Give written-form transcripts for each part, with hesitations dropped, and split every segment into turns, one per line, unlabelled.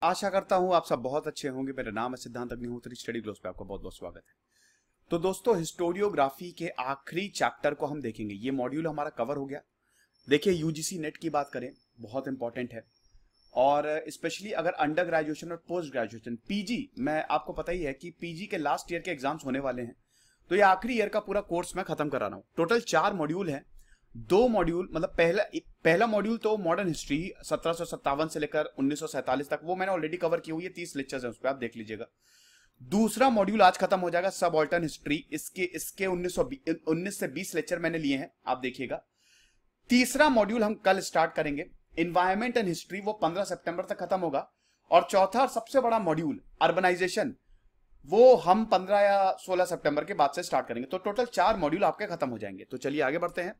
आशा करता हूं आप सब बहुत अच्छे होंगे। मेरा नाम है सिद्धांत अग्निहोत्री। स्टडी ग्लोस पे आपका बहुत बहुत स्वागत है। तो दोस्तों, हिस्टोरियोग्राफी के आखिरी चैप्टर को हम देखेंगे। ये मॉड्यूल हमारा कवर हो गया। देखिए, यूजीसी नेट की बात करें, बहुत इंपॉर्टेंट है। और स्पेशली अगर अंडर ग्रेजुएशन और पोस्ट ग्रेजुएशन पीजी, मैं आपको पता ही है कि पीजी के लास्ट ईयर के एग्जाम्स होने वाले हैं, तो ये आखिरी ईयर का पूरा कोर्स मैं खत्म करा रहा हूँ। टोटल 4 मॉड्यूल हैं। 2 मॉड्यूल मतलब पहला मॉड्यूल तो मॉडर्न हिस्ट्री 1757 से लेकर 1947 तक, वो मैंने ऑलरेडी कवर की हुई है। 30 लेक्चर्स हैं उस पर, आप देख लीजिएगा। दूसरा मॉड्यूल आज खत्म हो जाएगा, सब ऑल्टर्न हिस्ट्री। इसके 19 से 20 लेक्चर मैंने लिए हैं, आप देखिएगा। तीसरा मॉड्यूल हम कल स्टार्ट करेंगे, इन्वायरमेंट एंड हिस्ट्री, वो 15 सितंबर तक खत्म होगा। और चौथा और सबसे बड़ा मॉड्यूल अर्बनाइजेशन, वो हम 15 या 16 सितंबर के बाद से स्टार्ट करेंगे। तो टोटल 4 मॉड्यूल आपके खत्म हो जाएंगे। तो चलिए आगे बढ़ते हैं।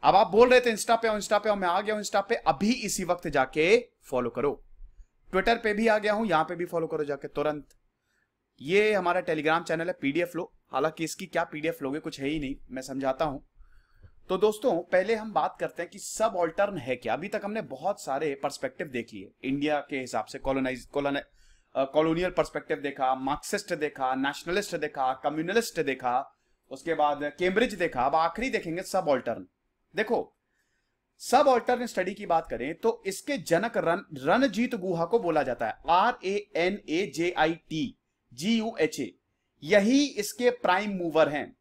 अब आप बोल रहे थे इंस्टा पे और मैं आ गया हूं इंस्टा पे। अभी इसी वक्त जाके फॉलो करो। ट्विटर पे भी आ गया हूं, यहां पे भी फॉलो करो जाके तुरंत। ये हमारा टेलीग्राम चैनल है पीडीएफ लो। हालांकि इसकी क्या पीडीएफ लोगे, कुछ है ही नहीं, मैं समझाता हूं। तो दोस्तों, पहले हम बात करते हैं कि सब ऑल्टर्न है क्या। अभी तक हमने बहुत सारे पर्सपेक्टिव देख लिए इंडिया के हिसाब से। कॉलोनियल पर्सपेक्टिव देखा, मार्क्सिस्ट देखा, नेशनलिस्ट देखा, कम्युनलिस्ट देखा, उसके बाद कैम्ब्रिज देखा। अब आखिरी देखेंगे सब ऑल्टर्न। देखो, सब ऑल्टर्न स्टडी की बात करें तो इसके जनक रणजीत गुहा को बोला जाता है। RANAJITGUHA, यही इसके प्राइम मूवर हैं।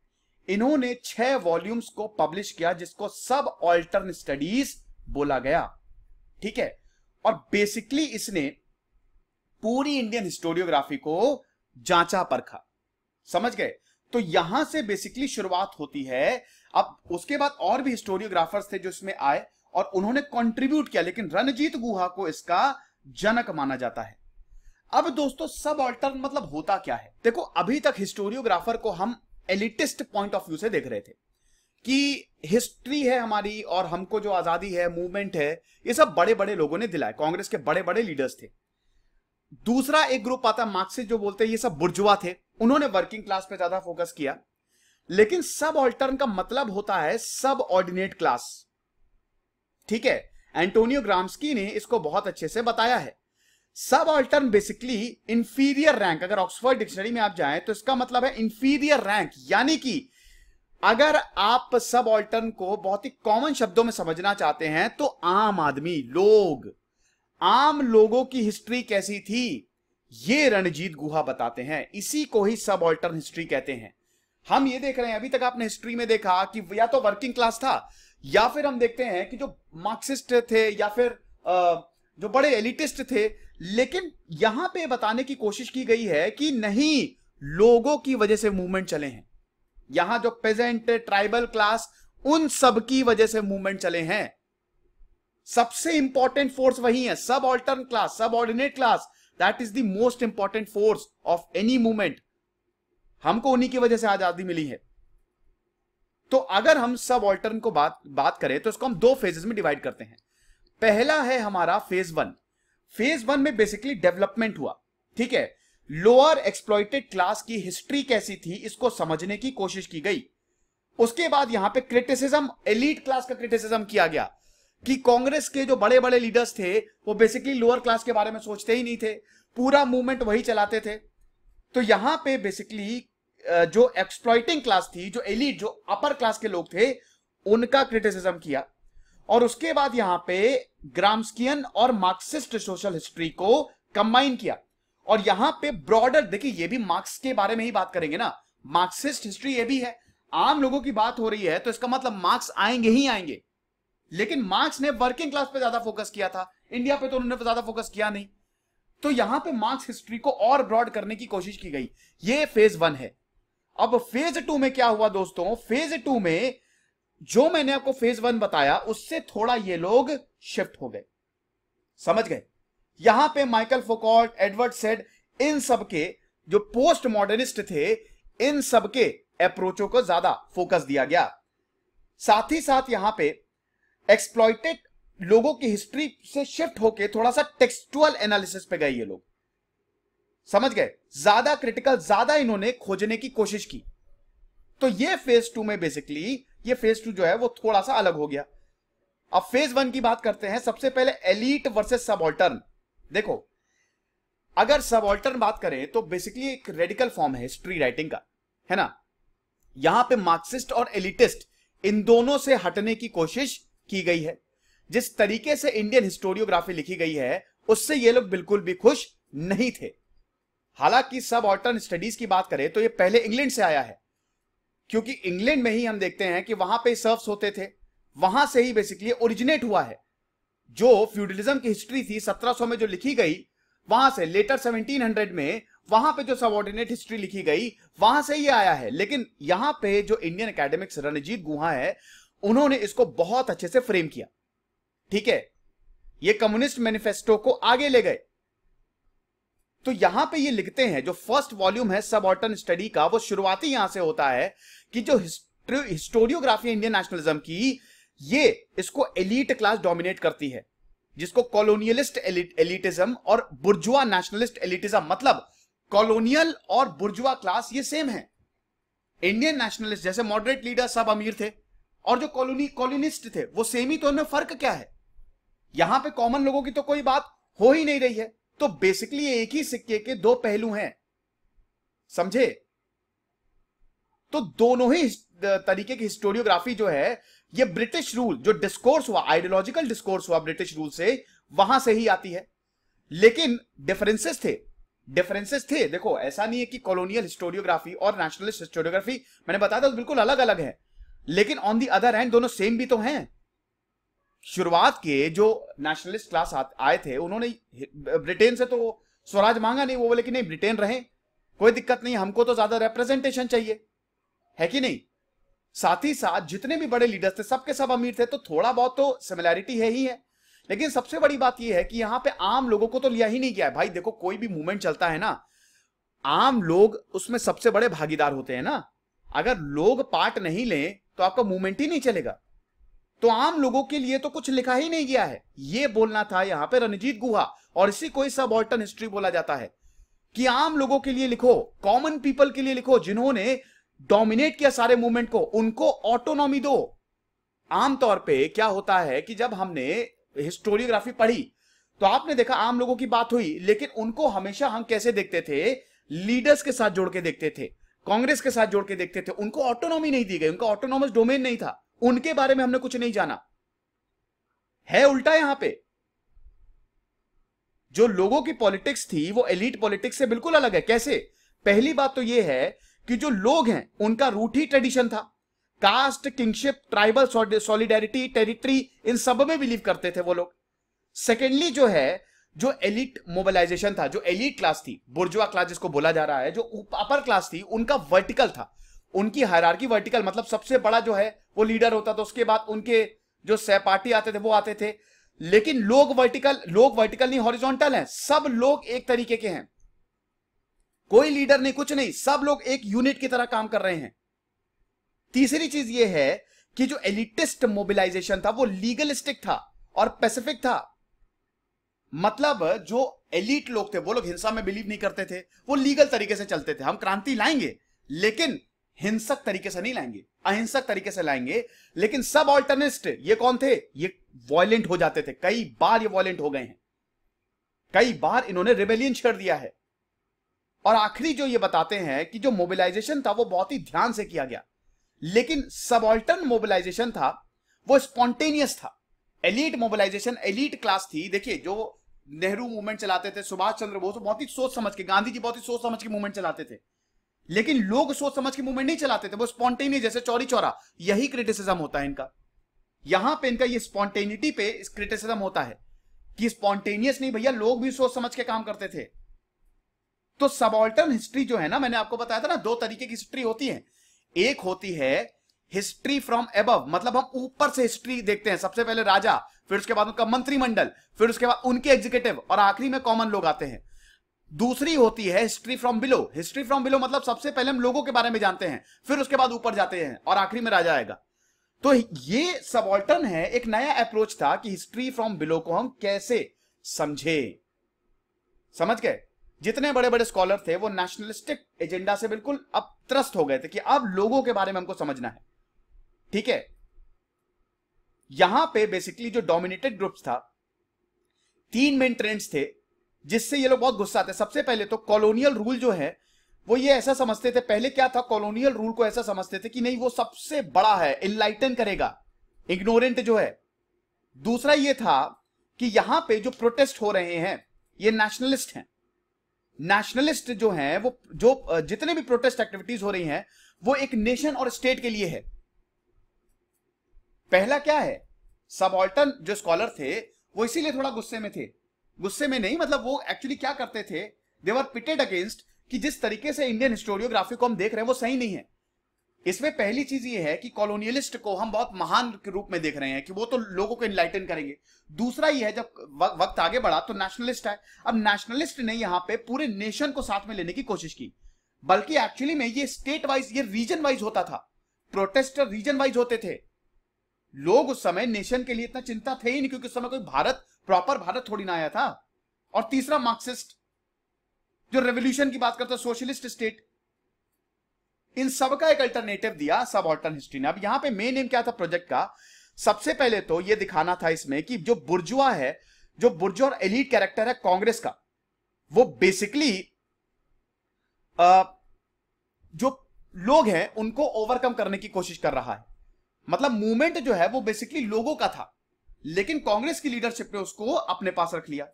इन्होंने 6 वॉल्यूम्स को पब्लिश किया, जिसको सब ऑल्टर्न स्टडीज बोला गया। ठीक है। और बेसिकली इसने पूरी इंडियन हिस्टोरियोग्राफी को जांचा परखा। समझ गए? तो यहां से बेसिकली शुरुआत होती है। अब उसके बाद और भी हिस्टोरियोग्राफर्स थे जो इसमें आए और उन्होंने कंट्रीब्यूट किया, लेकिन रणजीत गुहा को इसका जनक माना जाता है। अब दोस्तों, सब ऑल्टर्न मतलब होता क्या है? देखो, अभी तक हिस्टोरियोग्राफर को हम एलिटिस्ट पॉइंट ऑफ व्यू से देख रहे थे कि हिस्ट्री है हमारी और हमको जो आजादी है, मूवमेंट है, ये सब बड़े बड़े लोगों ने दिलाए, कांग्रेस के बड़े बड़े लीडर्स थे। दूसरा एक ग्रुप आता मार्क्सिस्ट, जो बोलते हैं ये सब बुर्जुआ थे, उन्होंने वर्किंग क्लास पे ज्यादा फोकस किया। लेकिन सब ऑल्टर्न का मतलब होता है सब ऑर्डिनेट क्लास। ठीक है। एंटोनियो ग्राम्स्की ने इसको बहुत अच्छे से बताया है। सब ऑल्टर्न बेसिकली इंफीरियर रैंक, अगर ऑक्सफोर्ड डिक्शनरी में आप जाएं तो इसका मतलब है इंफीरियर रैंक। यानी कि अगर आप सब ऑल्टर्न को बहुत ही कॉमन शब्दों में समझना चाहते हैं तो आम आदमी, लोग, आम लोगों की हिस्ट्री कैसी थी, ये रणजीत गुहा बताते हैं। इसी को ही सब ऑल्टर्न हिस्ट्री कहते हैं। हम ये देख रहे हैं, अभी तक आपने हिस्ट्री में देखा कि या तो वर्किंग क्लास था, या फिर हम देखते हैं कि जो मार्क्सिस्ट थे, या फिर जो बड़े एलिटिस्ट थे। लेकिन यहां पे बताने की कोशिश की गई है कि नहीं, लोगों की वजह से मूवमेंट चले हैं। यहां जो पेजेंट, ट्राइबल क्लास, उन सब की वजह से मूवमेंट चले हैं। सबसे इंपॉर्टेंट फोर्स वही है, सब ऑल्टर्न क्लास, सब ordinate class. That is the most important force of any movement. हमको उन्हीं की वजह से आजादी मिली है। तो अगर हम सब ऑल्टर्न को बात करें तो इसको हम 2 फेजेस में डिवाइड करते हैं। पहला है हमारा फेज 1। फेज 1 में बेसिकली डेवलपमेंट हुआ। ठीक है। लोअर एक्सप्लॉइटेड क्लास की हिस्ट्री कैसी थी, इसको समझने की कोशिश की गई। उसके बाद यहां पे क्रिटिसिज्म, एलीट क्लास का क्रिटिसिज्म किया गया कि कांग्रेस के जो बड़े बड़े लीडर्स थे वो बेसिकली लोअर क्लास के बारे में सोचते ही नहीं थे, पूरा मूवमेंट वही चलाते थे। तो यहां पे बेसिकली जो एक्सप्लॉइटिंग क्लास थी, जो एलीट, जो अपर क्लास के लोग थे, उनका क्रिटिसिज्म किया। और उसके बाद यहां पे ग्राम्स्कियन और मार्क्सिस्ट सोशल हिस्ट्री को कंबाइन किया। और यहां पे ब्रॉडर, देखिए ये भी मार्क्स के बारे में ही बात करेंगे ना, मार्क्सिस्ट हिस्ट्री ये भी है। आम लोगों की बात हो रही है तो इसका मतलब मार्क्स आएंगे ही आएंगे। लेकिन मार्क्स ने वर्किंग क्लास पे ज्यादा फोकस किया था, इंडिया पे तो उन्होंने ज्यादा फोकस किया नहीं। तो यहां पे मार्क्स हिस्ट्री को और ब्रॉड करने की कोशिश की गई। ये फेज 1 है। अब फेज 2 में क्या हुआ दोस्तों? फेज 2 में जो मैंने आपको फेज 1 बताया, उससे थोड़ा ये लोग शिफ्ट हो गए। समझ गए? यहां पे माइकल फोकॉल्ट, एडवर्ड सेड, इन सबके जो पोस्ट मॉडर्निस्ट थे, इन सबके अप्रोचों को ज्यादा फोकस दिया गया। साथ ही साथ यहां पे एक्सप्लॉइटेड लोगों की हिस्ट्री से शिफ्ट होके थोड़ा सा टेक्सचुअल एनालिसिस पे गए ये लोग। समझ गए? ज्यादा क्रिटिकल, ज्यादा इन्होंने खोजने की कोशिश की। तो ये फेज 2 में बेसिकली, ये फेज 2 जो है वो थोड़ा सा अलग हो गया। अब फेज 1 की बात करते हैं। सबसे पहले एलीट वर्सेस सबऑल्टर्न। देखो, अगर सबऑल्टर्न बात करें तो बेसिकली एक रेडिकल फॉर्म है हिस्ट्री राइटिंग का, है ना। यहां पे मार्क्सिस्ट और एलिटिस्ट इन दोनों से हटने की कोशिश की गई है। जिस तरीके से इंडियन हिस्टोरियोग्राफी लिखी गई है उससे ये लोग बिल्कुल भी खुश नहीं थे। हालांकि सबऑल्टर्न स्टडीज की बात करें तो ये पहले इंग्लैंड से आया है, क्योंकि इंग्लैंड में ही हम देखते हैं कि वहां पे सर्फ्स होते थे, वहां से ही बेसिकली ओरिजिनेट हुआ है। जो फ्यूडलिज्म की हिस्ट्री थी 1700 में जो लिखी गई, वहां से लेटर 1700 में वहां पे जो सबऑर्डिनेट हिस्ट्री लिखी गई वहां से ही आया है। लेकिन यहां पे जो इंडियन एकेडमिक्स रणजीत गुहा है, उन्होंने इसको बहुत अच्छे से फ्रेम किया। ठीक है, ये कम्युनिस्ट मैनिफेस्टो को आगे ले गए। तो यहां पे ये लिखते हैं, जो फर्स्ट वॉल्यूम है सबऑल्टर्न स्टडी का, वो शुरुआती यहां से होता है कि जो हिस्टोरियोग्राफी इंडियन नेशनलिज्म की, ये इसको एलीट क्लास डोमिनेट करती है, जिसको कॉलोनियलिस्ट एलिटिज्म और बुर्जुआ नेशनलिस्ट एलिटिज्म, मतलब कॉलोनियल और बुर्जुआ क्लास ये सेम है। इंडियन नेशनलिस्ट जैसे मॉडरेट लीडर सब अमीर थे, और जो कॉलोनिस्ट थे वो सेम ही, तो उनमें फर्क क्या है? यहां पे कॉमन लोगों की तो कोई बात हो ही नहीं रही है। तो बेसिकली एक ही सिक्के के दो पहलू हैं, समझे। तो दोनों ही तरीके की हिस्टोरियोग्राफी जो है, ये ब्रिटिश रूल जो डिस्कोर्स हुआ, आइडियोलॉजिकल डिस्कोर्स हुआ ब्रिटिश रूल से, वहां से ही आती है। लेकिन डिफरेंसेस थे। देखो, ऐसा नहीं है कि कॉलोनियल हिस्टोरियोग्राफी और नेशनलिस्ट हिस्टोरियोग्राफी, मैंने बताया था, बिल्कुल अलग अलग है। लेकिन ऑन दी अदर हैंड दोनों सेम भी तो हैं। शुरुआत के जो नेशनलिस्ट क्लास आए थे, उन्होंने ब्रिटेन से तो स्वराज मांगा नहीं। वो बोले कि नहीं, ब्रिटेन रहे, कोई दिक्कत नहीं, हमको तो ज्यादा रिप्रेजेंटेशन चाहिए, है कि नहीं। साथ ही साथ जितने भी बड़े लीडर्स थे, सबके सब अमीर थे, तो थोड़ा बहुत तो सिमिलैरिटी है ही है। लेकिन सबसे बड़ी बात यह है कि यहां पे आम लोगों को तो लिया ही नहीं गया है। भाई देखो, कोई भी मूवमेंट चलता है ना, आम लोग उसमें सबसे बड़े भागीदार होते हैं ना। अगर लोग पार्ट नहीं लें तो आपका मूवमेंट ही नहीं चलेगा। तो आम लोगों के लिए तो कुछ लिखा ही नहीं गया है, ये बोलना था यहां पे रणजीत गुहा। और इसी को सबऑल्टर्न हिस्ट्री बोला जाता है कि आम लोगों के लिए लिखो, कॉमन पीपल के लिए लिखो, जिन्होंने डोमिनेट किया सारे मूवमेंट को, उनको ऑटोनॉमी दो। आमतौर पे क्या होता है कि जब हमने हिस्टोरियोग्राफी पढ़ी तो आपने देखा आम लोगों की बात हुई, लेकिन उनको हमेशा हम कैसे देखते थे? लीडर्स के साथ जोड़ के देखते थे, कांग्रेस के साथ जोड़ के देखते थे। उनको ऑटोनॉमी नहीं दी गई, उनका ऑटोनॉमस डोमेन नहीं था, उनके बारे में हमने कुछ नहीं जाना। है उल्टा यहां पे। जो लोगों की पॉलिटिक्स थी वो एलीट पॉलिटिक्स से बिल्कुल अलग है। कैसे? पहली बात तो यह है कि जो लोग हैं उनका रूट ही ट्रेडिशन था। Caste, kingship, tribal solidarity, territory, इन सब में बिलीव करते थे वो लोग। सेकेंडली जो है, जो एलिट मोबिलाइजेशन था, जो एलिट क्लास थी, बुर्जुआ क्लास जिसको बोला जा रहा है, जो अपर क्लास थी, उनका वर्टिकल था। उनकी हायरार्की वर्टिकल, मतलब सबसे बड़ा जो है वो लीडर होता था, उसके बाद उनके जो सहपाठी आते थे वो आते थे। लेकिन लोग वर्टिकल नहीं, हॉरिजॉन्टल हैं। सब लोग एक तरीके के हैं, कोई लीडर नहीं, कुछ नहीं, सब लोग एक यूनिट की तरह काम कर रहे हैं। तीसरी चीज ये है कि जो एलिटिस्ट मोबिलाइजेशन था वो लीगलिस्टिक था और पैसिफिक था। मतलब जो एलिट लोग थे वो लोग हिंसा में बिलीव नहीं करते थे, वो लीगल तरीके से चलते थे। हम क्रांति लाएंगे लेकिन हिंसक तरीके से नहीं लाएंगे, अहिंसक तरीके से लाएंगे। लेकिन सब ऑल्टर्निस्ट ये कौन थे? ये वॉयलेंट हो जाते थे। कई बार ये वॉयलेंट हो गए हैं, कई बार इन्होंने रिबेलियन छेड़ दिया है। और आखिरी जो ये बताते हैं कि जो मोबिलाइजेशन था वो बहुत ही ध्यान से किया गया, लेकिन सबऑल्टर्न मोबिलाइजेशन था वो स्पॉन्टेनियस था। एलीट मोबिलाइजेशन, एलीट क्लास थी। देखिए, जो नेहरू मूवमेंट चलाते थे, सुभाष चंद्र बोस बहुत ही सोच समझ के, गांधी जी बहुत ही सोच समझ के मूवमेंट चलाते थे। लेकिन लोग सोच समझ के मूवमेंट नहीं चलाते थे, वो स्पॉन्टेनियस, जैसे चौरी चौरा। यही क्रिटिसिज्म होता है इनका। यहां पे इनका ये स्पॉन्टेनिटी पे क्रिटिसिज्म होता है कि स्पॉन्टेनियस नहीं भैया, लोग भी सोच समझ के काम करते थे। तो सबऑल्टर्न हिस्ट्री जो है ना, मैंने आपको बताया था ना, दो तरीके की हिस्ट्री होती है। एक होती है हिस्ट्री फ्रॉम एबव, मतलब हम ऊपर से हिस्ट्री देखते हैं। सबसे पहले राजा, फिर उसके बाद उनका मंत्रिमंडल, फिर उसके बाद उनके एग्जीक्यूटिव, और आखिरी में कॉमन लोग आते हैं। दूसरी होती है history from below. History from below मतलब सबसे पहले हम लोगों के बारे में जानते हैं, फिर उसके बाद ऊपर जाते हैं, और आखिरी में राजा आएगा। तो ये सबऑल्टर्न है, एक नया अप्रोच था कि हिस्ट्री फ्रॉम बिलो को हम कैसे समझे। समझ गए? जितने बड़े बड़े स्कॉलर थे वो नेशनलिस्टिक एजेंडा से बिल्कुल अब त्रस्त हो गए थे कि अब लोगों के बारे में हमको समझना है। ठीक है, यहां पे बेसिकली जो डोमिनेटेड ग्रुप्स था, तीन मेन ट्रेंड्स थे जिससे ये लोग बहुत गुस्सा आते हैं। सबसे पहले तो कॉलोनियल रूल जो है वो ये ऐसा समझते थे, पहले क्या था, कॉलोनियल रूल को ऐसा समझते थे कि नहीं वो सबसे बड़ा है, इनलाइटन करेगा इग्नोरेंट जो है। दूसरा ये था कि यहां पे जो प्रोटेस्ट हो रहे हैं ये नेशनलिस्ट हैं। नेशनलिस्ट जो हैं वो जो जितने भी प्रोटेस्ट एक्टिविटीज हो रही हैं वो एक नेशन और स्टेट के लिए है। पहला क्या है, सबाल्टर्न जो स्कॉलर थे वो इसीलिए थोड़ा गुस्से में थे, गुस्से में नहीं मतलब वो एक्चुअली क्या करते थे, दे वर पिटेड अगेंस्ट कि जिस तरीके से इंडियन हिस्टोरियोग्राफी को हम देख रहे हैं वो सही नहीं है। इसमें पहली चीज ये है कि कॉलोनियलिस्ट को हम बहुत महान के रूप में देख रहे हैं कि वो तो लोगों को इनलाइटन करेंगे। दूसरा ये है जब वक्त आगे बढ़ा तो नेशनलिस्ट आए। अब नेशनलिस्ट ने यहां पे पूरे नेशन को साथ में लेने की कोशिश की, बल्कि एक्चुअली में ये स्टेट वाइज, ये रीजन वाइज होता था। प्रोटेस्टर रीजन वाइज होते थे। लोग उस समय नेशन के लिए इतना चिंता थे ही नहीं, क्योंकि उस समय कोई भारत, प्रॉपर भारत थोड़ी ना आया था। और तीसरा मार्क्सिस्ट जो रेवोल्यूशन की बात करता, सोशलिस्ट स्टेट, इन सब का एक अल्टरनेटिव दिया सबाल्टर्न हिस्ट्री ने। अब यहां पे मेन एम क्या था प्रोजेक्ट का, सबसे पहले तो यह दिखाना था इसमें कि जो बुर्जुआ है, जो बुर्जुआ और एलीट कैरेक्टर है कांग्रेस का, वो बेसिकली जो लोग हैं उनको ओवरकम करने की कोशिश कर रहा है। मतलब मूवमेंट जो है वो बेसिकली लोगों का था, लेकिन कांग्रेस की लीडरशिप ने उसको अपने पास रख लिया।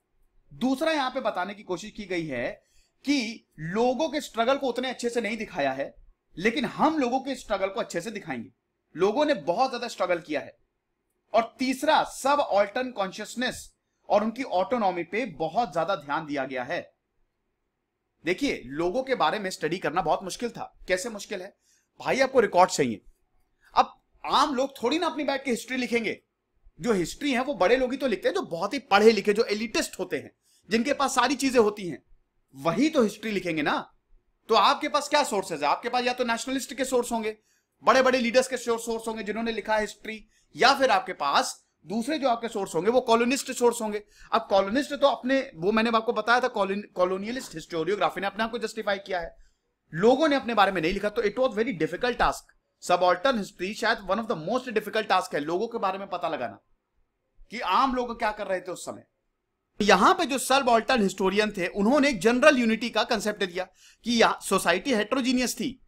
दूसरा यहां पे बताने की कोशिश की गई है कि लोगों के स्ट्रगल को उतने अच्छे से नहीं दिखाया है, लेकिन हम लोगों के स्ट्रगल को अच्छे से दिखाएंगे। लोगों ने बहुत ज्यादा स्ट्रगल किया है। और तीसरा, सब ऑल्टर्न कॉन्शियसनेस और उनकी ऑटोनॉमी पे बहुत ज्यादा ध्यान दिया गया है। देखिए, लोगों के बारे में स्टडी करना बहुत मुश्किल था। कैसे मुश्किल है भाई, आपको रिकॉर्ड चाहिए। अब आम लोग थोड़ी ना अपनी बैठ के हिस्ट्री लिखेंगे। जो हिस्ट्री है वो बड़े लोग ही तो लिखते हैं, जो बहुत ही पढ़े लिखे, जो एलिटिस्ट होते हैं, जिनके पास सारी चीजें होती हैं, वही तो हिस्ट्री लिखेंगे ना। तो आपके पास क्या सोर्सेज है? आपके पास या तो नेशनलिस्ट के सोर्स होंगे, बड़े बड़े लीडर्स के सोर्स होंगे जिन्होंने लिखा है हिस्ट्री, या फिर आपके पास दूसरे जो आपके सोर्स होंगे वो कॉलोनिस्ट सोर्स होंगे। अब कॉलोनिस्ट तो अपने, वो मैंने आपको बताया था, कॉलोनियलिस्ट हिस्टोरियोग्राफी ने अपने आप को जस्टिफाई किया है, लोगों ने अपने बारे में नहीं लिखा। तो it was very difficult task. Subaltern history शायद one of the most difficult task है, लोगों के बारे में पता लगाना कि आम लोग क्या कर रहे थे उस समय। यहां पे जो सबाल्टर्न हिस्टोरियन थे उन्होंने एक जनरल यूनिटी का कंसेप्ट दिया कि यह सोसाइटी हेट्रोजीनियस थी,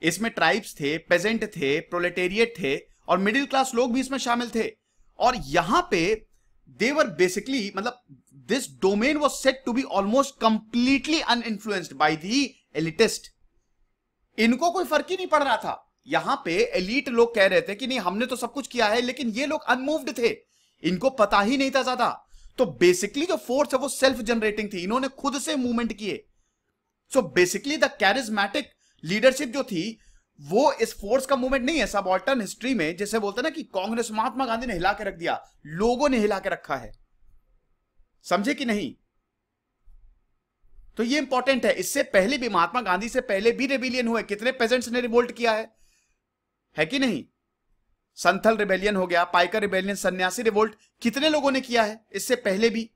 इसमें ट्राइब्स थे, पेजेंट थे, प्रोलेटेरिएट थे और मिडिल क्लास लोग भी इसमें शामिल थे। और यहां पे दे वर बेसिकली, मतलब this domain was said to be almost completely uninfluenced by the elitist. इनको कोई फर्क ही नहीं पड़ रहा था। यहां पे एलीट लोग कह रहे थे कि नहीं हमने तो सब कुछ किया है, लेकिन ये लोग अनमूव्ड थे, इनको पता ही नहीं था ज्यादा। तो बेसिकली जो फोर्स है वो सेल्फ जनरेटिंग थी, इन्होंने खुद से मूवमेंट किए। So basically the charismatic leadership जो थी वो इस फोर्स का मूवमेंट नहीं है। सबाल्टर्न हिस्ट्री में जैसे बोलते हैं ना कि कांग्रेस, महात्मा गांधी ने हिला के रख दिया, लोगों ने हिला के रखा है। समझे कि नहीं? तो ये इंपॉर्टेंट है। इससे पहले भी, महात्मा गांधी से पहले भी रेबिलियन हुए, कितने पेजेंट्स ने रिवोल्ट किया है कि नहीं? संथल रिबेलियन हो गया, पाइकर रिबेलियन, सन्यासी रिवोल्ट, कितने लोगों ने किया है इससे पहले भी।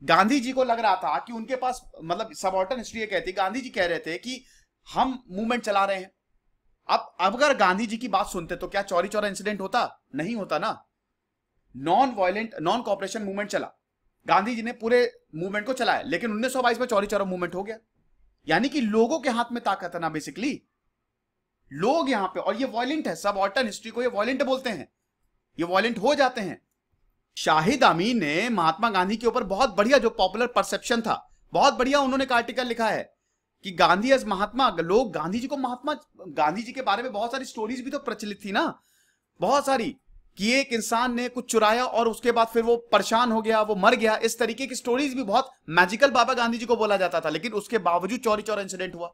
गांधी जी को लग रहा था कि उनके पास, मतलब सबाल्टर्न हिस्ट्री कहती, गांधी जी कह रहे थे कि हम मूवमेंट चला रहे हैं। अब अगर गांधी जी की बात सुनते तो क्या चौरी चौरा इंसिडेंट होता? नहीं होता ना। Non violent, non cooperation movement चला, गांधी जी ने पूरे मूवमेंट को चलाया, लेकिन 1922 में चौरी चौरा मूवमेंट हो गया। यानी कि लोगों के हाथ में ताकत है ना बेसिकली, लोग यहां पे। और ये वायलेंट है, सबाल्टर्न हिस्ट्री को ये वायलेंट बोलते हैं, ये वायलेंट हो जाते हैं। शाहिद अमीन ने महात्मा गांधी के ऊपर बहुत बढ़िया, जो पॉपुलर परसेप्शन था, बहुत बढ़िया उन्होंने एक आर्टिकल लिखा है कि गांधी एज महात्मा। लोग गांधी जी को महात्मा, गांधी जी के बारे में बहुत सारी स्टोरीज भी तो प्रचलित थी ना, बहुत सारी, कि एक इंसान ने कुछ चुराया और उसके बाद फिर वो परेशान हो गया, वो मर गया। इस तरीके की स्टोरीज भी बहुत मैजिकल बाबा गांधी जी को बोला जाता था, लेकिन उसके बावजूद चौरी चौरा इंसिडेंट हुआ।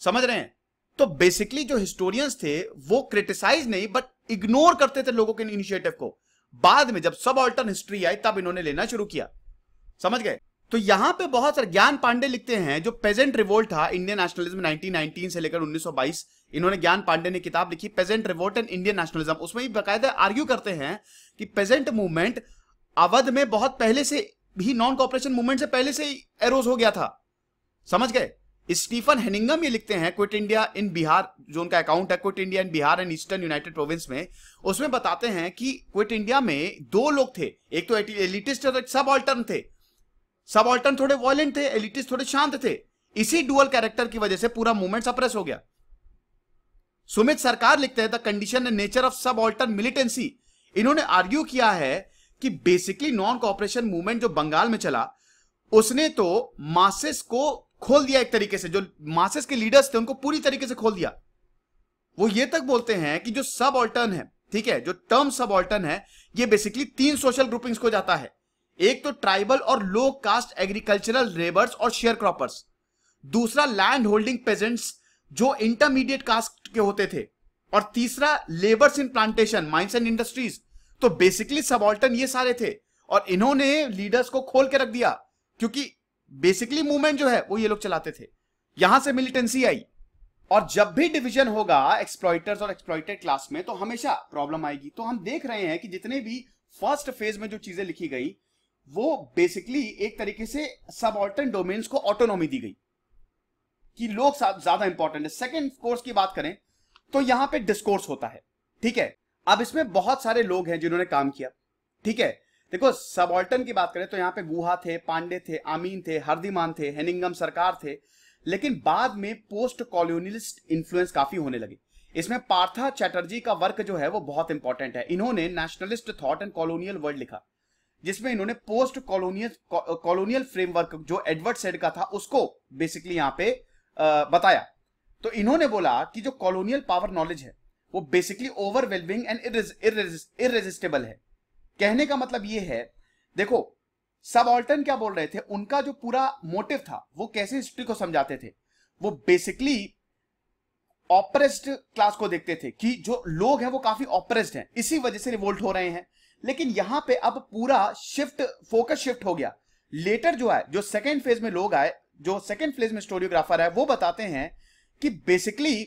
समझ रहे हैं? तो बेसिकली जो हिस्टोरियंस थे वो क्रिटिसाइज नहीं बट इग्नोर करते थे लोगों के इनिशिएटिव को। बाद में जब सबाल्टर्न हिस्ट्री आई तब इन्होंने लेना शुरू किया। समझ गए? तो यहां पे बहुत सारे, ज्ञान पांडे लिखते हैं, जो पेजेंट रिवोल्ट था इंडियन नेशनलिज्म 1919 से लेकर 1922, इन्होंने, ज्ञान पांडे ने किताब लिखी peasant revolt and Indian nationalism. उसमें ही बाकायदा आर्ग्यू करते हैं कि पेजेंट मूवमेंट अवध में बहुत पहले से भी, नॉन कॉपरेशन मूवमेंट से पहले से ही एरोज हो गया था। समझ गए? स्टीफन हेनिंगम ये लिखते हैं क्विट इंडिया इन बिहार, जो उनका अकाउंट है quit India in Bihar and eastern United province में, उसमें बताते हैं कि क्विट इंडिया में दो लोग थे, एक तो एलिटिस्ट और एक सबाल्टर्न थे। सबऑल्टर्न थोड़े वॉयलेंट थे, एलिटिस्ट थोड़े शांत थे। इसी डुअल कैरेक्टर की वजह से पूरा मूवमेंट सप्रेस हो गया। सुमित सरकार लिखते हैं the condition and nature of subaltern militancy. इन्होंने आर्ग्यू किया है कि बेसिकली नॉन कॉपरेशन मूवमेंट जो बंगाल में चला, उसने तो मासेस को खोल दिया एक तरीके से, जो मासेस के लीडर्स थे उनको पूरी तरीके से खोल दिया। वो ये तक बोलते हैं कि जो सबऑल्टर्न है, ठीक है, जो टर्म सबऑल्टर्न है, ये बेसिकली 3 सोशल ग्रुपिंग्स को जाता है। एक तो ट्राइबल और लो कास्ट एग्रीकल्चरल लेबर्स और शेयर क्रॉपर्स, दूसरा लैंड होल्डिंग पेजेंट्स जो इंटरमीडिएट कास्ट के होते थे, और तीसरा labours in plantation, mines and industries. तो बेसिकली सबऑल्टर्न ये सारे थे, और इन्होंने लीडर्स को खोल के रख दिया, क्योंकि बेसिकली मूवमेंट जो है वो ये लोग चलाते थे। यहां से मिलिटेंसी आई, और जब भी डिवीजन होगा एक्सप्लॉइटर्स और एक्सप्लॉइटेड क्लास में, तो हमेशा प्रॉब्लम आएगी। तो हम देख रहे हैं कि जितने भी फर्स्ट फेज में जो चीजें लिखी गई, वो बेसिकली एक तरीके से सबऑल्टर्न डोमेन्स को ऑटोनॉमी दी गई कि लोग ज्यादा इंपॉर्टेंट है। सेकेंड कोर्स की बात करें तो यहां पे डिस्कोर्स होता है, ठीक है। अब इसमें बहुत सारे लोग हैं जिन्होंने काम किया, ठीक है। देखो सबऑल्टर्न की बात करें तो यहां पे गुहा थे, पांडे थे, आमीन थे, हरदीमान थे, हेनिंगम सरकार थे, लेकिन बाद में पोस्ट कॉलोनियलिस्ट इन्फ्लुएंस काफी होने लगे। इसमें पार्था चैटर्जी का वर्क जो है वो बहुत इंपॉर्टेंट है। इन्होंने nationalist thought and colonial world लिखा, जिसमें इन्होंने पोस्ट कॉलोनियल फ्रेमवर्क जो एडवर्ड सेड का था उसको बेसिकली यहां पे बताया। तो इन्होंने बोला कि जो कॉलोनियल पावर नॉलेज है वो बेसिकली ओवरवेलमिंग एंड इररेजिस्टेबल है। कहने का मतलब ये है, देखो सबऑल्टर्न क्या बोल रहे थे, उनका जो पूरा मोटिव था वो कैसे हिस्ट्री को समझाते थे, वो बेसिकली ऑप्रेस्ड क्लास को देखते थे कि जो लोग हैं वो काफी ऑप्रेस्ड हैं, इसी वजह से रिवोल्ट हो रहे हैं। लेकिन यहां पे अब पूरा फोकस शिफ्ट हो गया। लेटर जो है, जो सेकेंड फेज में लोग आए, जो सेकेंड फेज में स्टोरियोग्राफर है, वो बताते हैं कि बेसिकली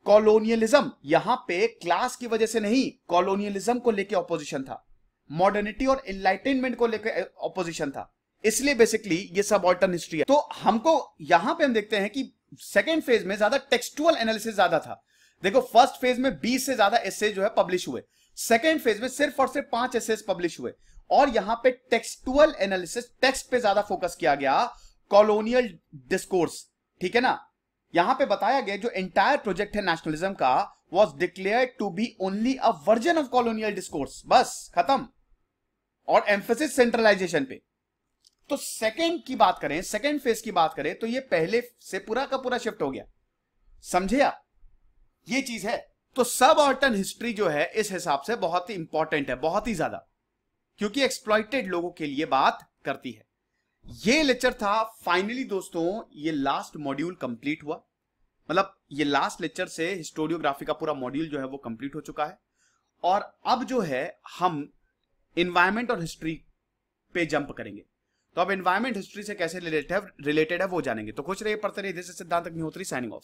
कॉलोनियलिज्म यहां पे क्लास की वजह से नहीं, कॉलोनियलिज्म को लेके ऑपोजिशन था, मॉडर्निटी और एनलाइटनमेंट को लेकर ऑपोजिशन था। इसलिए बेसिकली ये सबऑल्टर्न हिस्ट्री है। तो हमको यहां पे हम देखते हैं कि सेकेंड फेज में ज्यादा टेक्सटुअल एनालिसिस ज्यादा था। देखो फर्स्ट फेज में 20 से ज्यादा एसे जो है पब्लिश हुए, सेकेंड फेज में सिर्फ और सिर्फ 5 एसेस पब्लिश हुए, और यहां पे टेक्सटुअल एनालिसिस, टेक्स्ट पे ज्यादा फोकस किया गया, कॉलोनियल डिस्कोर्स, ठीक है ना। यहां पे बताया गया जो एंटायर प्रोजेक्ट है नेशनलिज्म का was declared to be only a version of colonial discourse, बस खत्म, और एम्फेसिस सेंट्रलाइजेशन पे। तो सेकेंड की बात करें, सेकेंड फेज की बात करें, तो ये पहले से पूरा का पूरा शिफ्ट हो गया, समझे आप, ये चीज है। तो सबऑल्टर्न हिस्ट्री जो है इस हिसाब से बहुत ही इंपॉर्टेंट है, बहुत ही ज्यादा, क्योंकि एक्सप्लॉइटेड लोगों के लिए बात करती है। ये लेक्चर था। फाइनली दोस्तों ये लास्ट मॉड्यूल कंप्लीट हुआ, मतलब ये लास्ट लेक्चर से हिस्टोरियोग्राफी का पूरा मॉड्यूल जो है वो कंप्लीट हो चुका है, और अब जो है हम एनवायरमेंट और हिस्ट्री पे जंप करेंगे। तो अब एनवायरमेंट हिस्ट्री से कैसे रिलेटेड है वो जानेंगे। तो खुश रहिए, पढ़ते रहिए। दिस इज सिद्धांत अग्निहोत्री साइनिंग ऑफ।